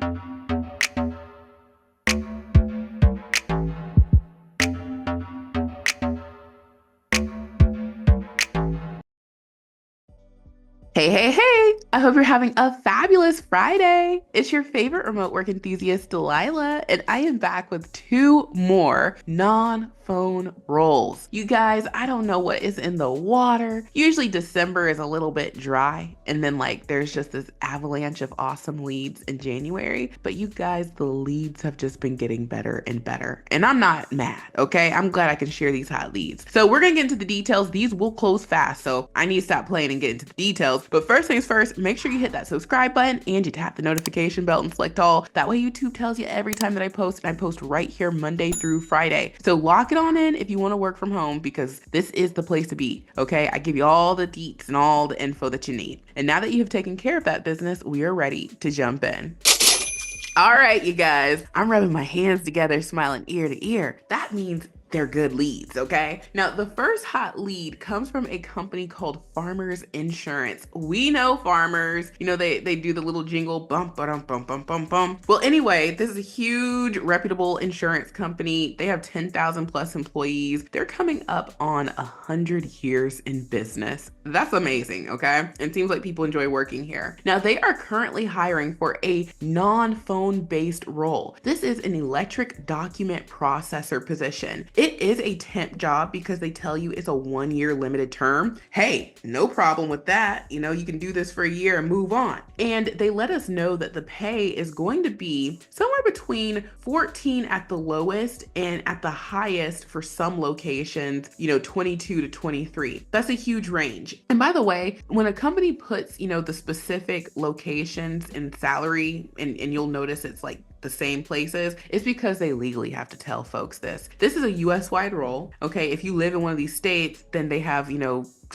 Hey, hey, hey! I hope you're having a fabulous Friday. It's your favorite remote work enthusiast, Delilah, and I am back with two more non-phone roles. You guys, I don't know what is in the water. Usually December is a little bit dry, and then there's just this avalanche of awesome leads in January. But you guys, the leads have just been getting better and better. And I'm not mad, okay? I'm glad I can share these hot leads. So we're gonna get into the details. These will close fast, so I need to stop playing and get into the details. But first things first, make sure you hit that subscribe button and you tap the notification bell and select all. That way YouTube tells you every time that I post, and I post right here Monday through Friday. So lock it on in if you want to work from home, because this is the place to be, okay? I give you all the deets and all the info that you need. And now that you have taken care of that business, we are ready to jump in. All right, you guys, I'm rubbing my hands together, smiling ear to ear. That means they're good leads, okay? Now, the first hot lead comes from a company called Farmers Insurance. We know Farmers, they do the little jingle, bump, bum, bum, bum, bum, bum. Well, anyway, this is a huge, reputable insurance company. They have 10,000 plus employees. They're coming up on 100 years in business. That's amazing, okay? It seems like people enjoy working here. Now, they are currently hiring for a non-phone based role. This is an electric document processor position. It is a temp job because they tell you it's a 1 year limited term. Hey, no problem with that. You can do this for a year and move on. And they let us know that the pay is going to be somewhere between 14 at the lowest and at the highest for some locations, 22 to 23. That's a huge range. And by the way, when a company puts, the specific locations and salary, and you'll notice it's like the same places, it's because they legally have to tell folks this. This is a US wide role. Okay. If you live in one of these states, then they have,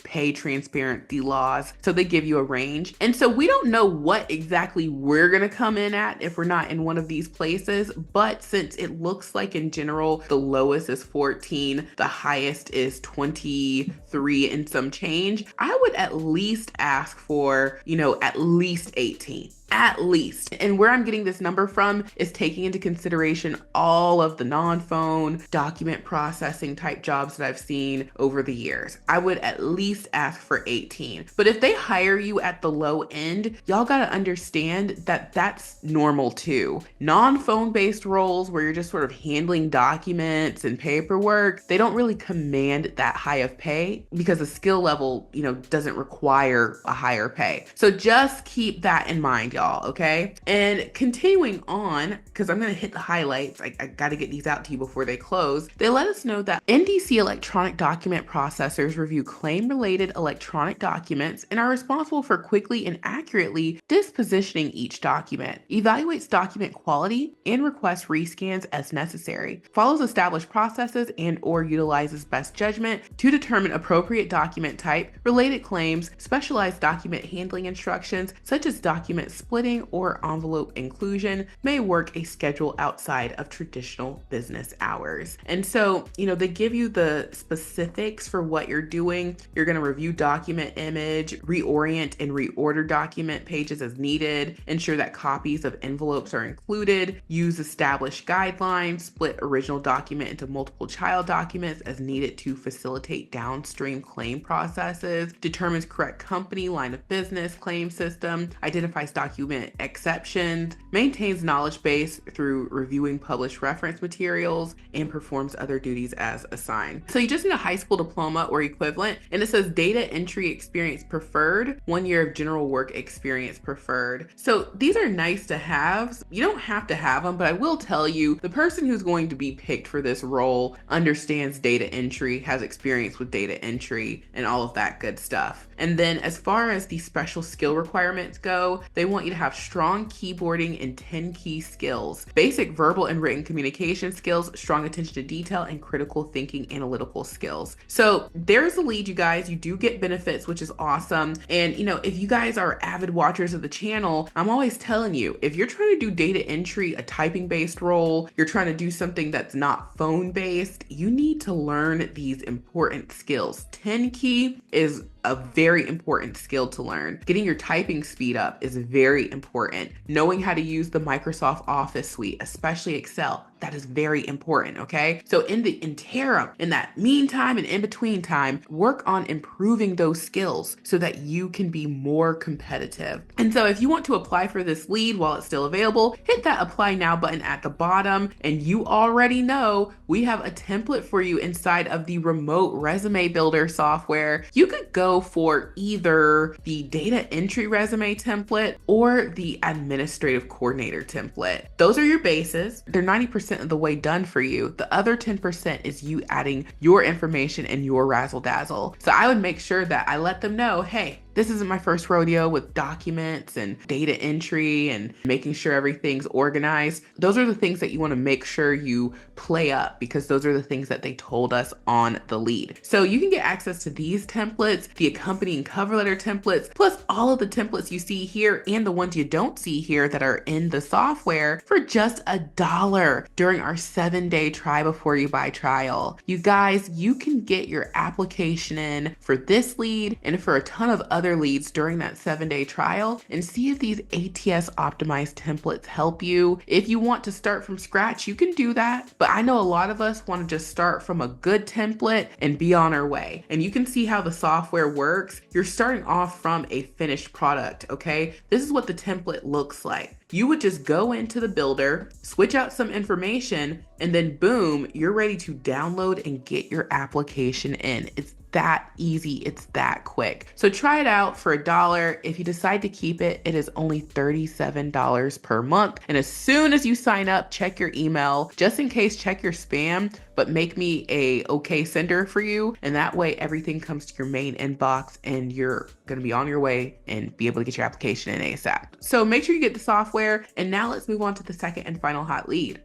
pay transparency laws. So they give you a range. And so we don't know what exactly we're going to come in at if we're not in one of these places. But since it looks like in general, the lowest is 14, the highest is 23 and some change, I would at least ask for, at least 18. At least. And where I'm getting this number from is taking into consideration all of the non-phone document processing type jobs that I've seen over the years. I would at least ask for 18. But if they hire you at the low end, y'all got to understand that that's normal too. Non-phone based roles where you're just sort of handling documents and paperwork, they don't really command that high of pay because the skill level, doesn't require a higher pay. So just keep that in mind, y'all, okay? And continuing on, because I'm going to hit the highlights, I got to get these out to you before they close. They let us know that NDC electronic document processors review claim-related electronic documents and are responsible for quickly and accurately dispositioning each document, evaluates document quality, and requests rescans as necessary, follows established processes and/or utilizes best judgment to determine appropriate document type, related claims, specialized document handling instructions, such as document splitting or envelope inclusion, may work a schedule outside of traditional business hours. And so, they give you the specifics for what you're doing. You're going to review document image, reorient and reorder document pages as needed, ensure that copies of envelopes are included, use established guidelines, split original document into multiple child documents as needed to facilitate downstream claim processes, determines correct company, line of business, claim system, identifies document exceptions, maintains knowledge base through reviewing published reference materials, and performs other duties as assigned. So you just need a high school diploma or equivalent, and it says data entry experience preferred, 1 year of general work experience preferred. So these are nice to have. You don't have to have them, but I will tell you, the person who's going to be picked for this role understands data entry, has experience with data entry, and all of that good stuff. And then as far as the special skill requirements go, they want you to have strong keyboarding and 10 key skills, basic verbal and written communication skills, strong attention to detail, and critical thinking analytical skills. So there's the lead, you guys. You do get benefits, which is awesome. And if you guys are avid watchers of the channel, I'm always telling you, if you're trying to do data entry, a typing based role, you're trying to do something that's not phone based, you need to learn these important skills. 10 key is a very important skill to learn. Getting your typing speed up is very important. Knowing how to use the Microsoft Office suite, especially Excel, that is very important, okay? So in the interim, in that meantime and in between time, work on improving those skills so that you can be more competitive. And so if you want to apply for this lead while it's still available, hit that apply now button at the bottom. And you already know we have a template for you inside of the remote resume builder software. You could go for either the data entry resume template or the administrative coordinator template. Those are your bases. They're 90% of the way done for you. The other 10% is you adding your information and your razzle dazzle. So I would make sure that I let them know, hey, this isn't my first rodeo with documents and data entry and making sure everything's organized. Those are the things that you want to make sure you play up because those are the things that they told us on the lead. So you can get access to these templates, the accompanying cover letter templates, plus all of the templates you see here and the ones you don't see here that are in the software for just $1 during our 7-day try before you buy trial. You guys, you can get your application in for this lead and for a ton of other leads during that 7-day trial and see if these ATS optimized templates help you. If you want to start from scratch, you can do that. But I know a lot of us want to just start from a good template and be on our way. And you can see how the software works. You're starting off from a finished product, okay? This is what the template looks like. You would just go into the builder, switch out some information, and then boom, you're ready to download and get your application in. It's that easy. It's that quick. So try it out for $1. If you decide to keep it, it is only $37 per month. And as soon as you sign up, check your email, just in case, check your spam, but make me a okay sender for you. And that way everything comes to your main inbox and you're going to be on your way and be able to get your application in ASAP. So make sure you get the software. And now let's move on to the second and final hot lead.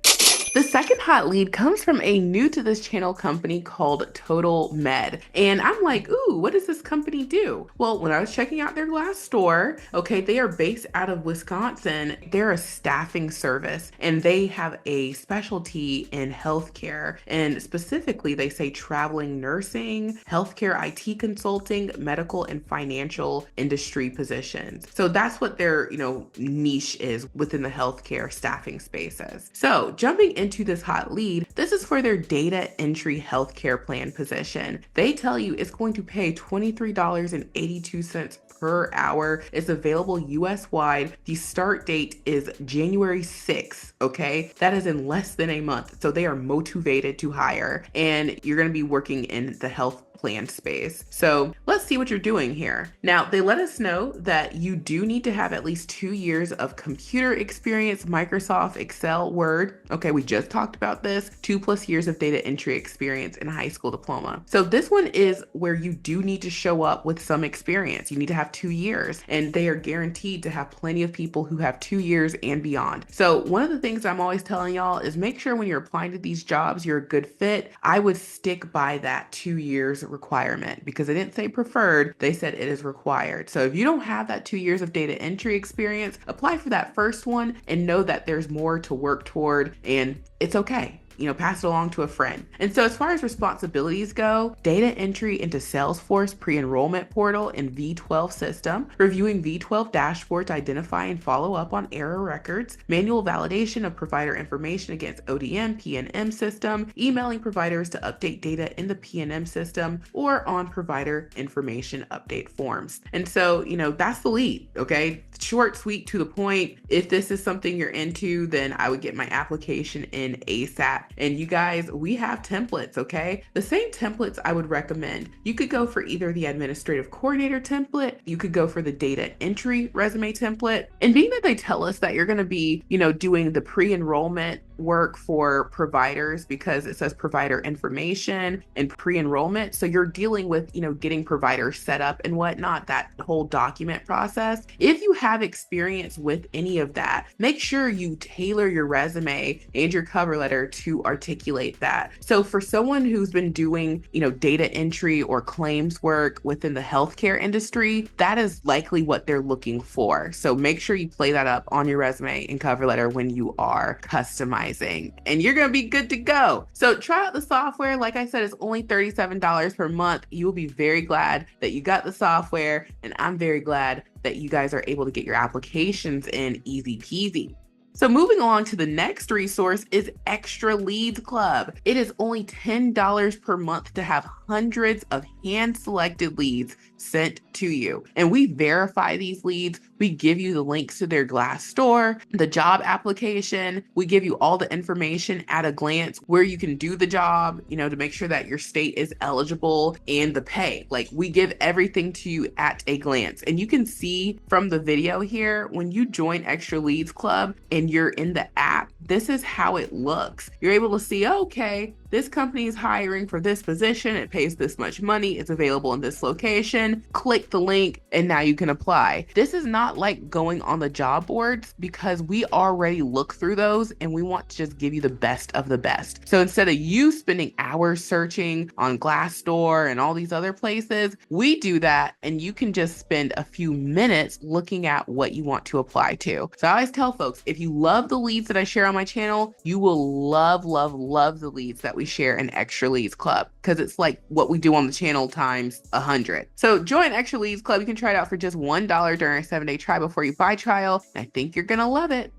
The second hot lead comes from a new to this channel company called Total Med. And I'm like, ooh, what does this company do? Well, when I was checking out their Glassdoor, okay, they are based out of Wisconsin. They're a staffing service and they have a specialty in healthcare. And specifically, they say traveling nursing, healthcare IT consulting, medical and financial industry positions. So that's what their, niche is within the healthcare staffing spaces. So jumping into this hot lead, this is for their data entry healthcare plan position. They tell you it's going to pay $23.82 per hour. It's available US wide. The start date is January 6th, okay? That is in less than a month. So they are motivated to hire and you're going to be working in the health plan space. So let's see what you're doing here. Now, they let us know that you do need to have at least 2 years of computer experience, Microsoft, Excel, Word. Okay, we just talked about this. 2+ years of data entry experience in a high school diploma. So this one is where you do need to show up with some experience. You need to have 2 years and they are guaranteed to have plenty of people who have 2 years and beyond. So one of the things I'm always telling y'all is make sure when you're applying to these jobs, you're a good fit. I would stick by that 2 years requirement because they didn't say preferred, they said it is required. So if you don't have that 2 years of data entry experience, apply for that first one and know that there's more to work toward and it's okay. Pass it along to a friend. And so as far as responsibilities go, data entry into Salesforce pre-enrollment portal and V12 system, reviewing V12 dashboard to identify and follow up on error records, manual validation of provider information against ODM, PNM system, emailing providers to update data in the PNM system or on provider information update forms. And so, that's the lead, okay? Short, sweet, to the point. If this is something you're into, then I would get my application in ASAP. And you guys, we have templates, okay? The same templates I would recommend. You could go for either the administrative coordinator template, you could go for the data entry resume template. And being that they tell us that you're going to be, doing the pre-enrollment work for providers because it says provider information and pre-enrollment. So you're dealing with, getting providers set up and whatnot, that whole document process. If you have experience with any of that, make sure you tailor your resume and your cover letter to articulate that. So for someone who's been doing, data entry or claims work within the healthcare industry, that is likely what they're looking for. So make sure you play that up on your resume and cover letter when you are customizing optimizing, and you're going to be good to go. So try out the software. Like I said, it's only $37 per month. You will be very glad that you got the software, and I'm very glad that you guys are able to get your applications in easy peasy. So moving along to the next resource is Extra Leads Club. It is only $10 per month to have hundreds of hand-selected leads sent to you. And we verify these leads. We give you the links to their Glassdoor, the job application. We give you all the information at a glance where you can do the job, to make sure that your state is eligible, and the pay. Like, we give everything to you at a glance. And you can see from the video here, when you join Extra Leads Club and you're in the app, this is how it looks. You're able to see, okay, this company is hiring for this position. It pays this much money. It's available in this location. Click the link and now you can apply. This is not like going on the job boards, because we already look through those and we want to just give you the best of the best. So instead of you spending hours searching on Glassdoor and all these other places, we do that, and you can just spend a few minutes looking at what you want to apply to. So I always tell folks, if you love the leads that I share on my channel, you will love, love, love the leads that we share in Extra Leads Club, because it's like what we do on the channel times 100. So join Extra Leads Club. You can try it out for just $1 during a 7-day try before you buy trial. And I think you're going to love it.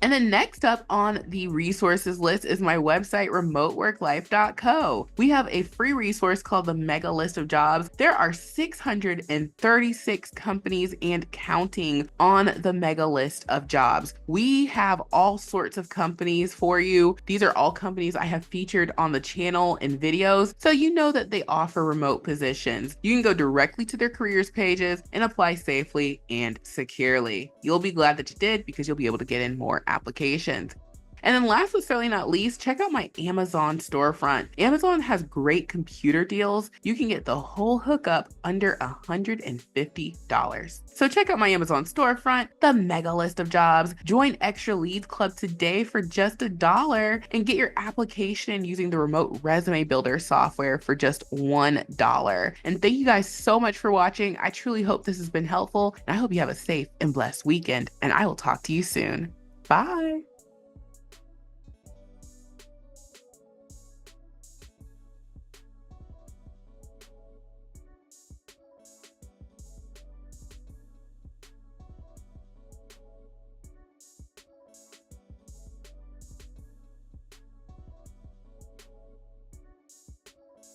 And then next up on the resources list is my website, remoteworklife.co. We have a free resource called the Mega List of Jobs. There are 636 companies and counting on the Mega List of Jobs. We have all sorts of companies for you. These are all companies I have featured on the channel in videos, so you know that they offer remote positions. You can go directly to their careers pages and apply safely and securely. You'll be glad that you did, because you'll be able to get in more applications. And then last but certainly not least, check out my Amazon storefront. Amazon has great computer deals. You can get the whole hookup under $150. So check out my Amazon storefront, the Mega List of Jobs. Join Extra Leads Club today for just $1 and get your application using the Remote Resume Builder software for just $1. And thank you guys so much for watching. I truly hope this has been helpful, and I hope you have a safe and blessed weekend, and I will talk to you soon. Bye.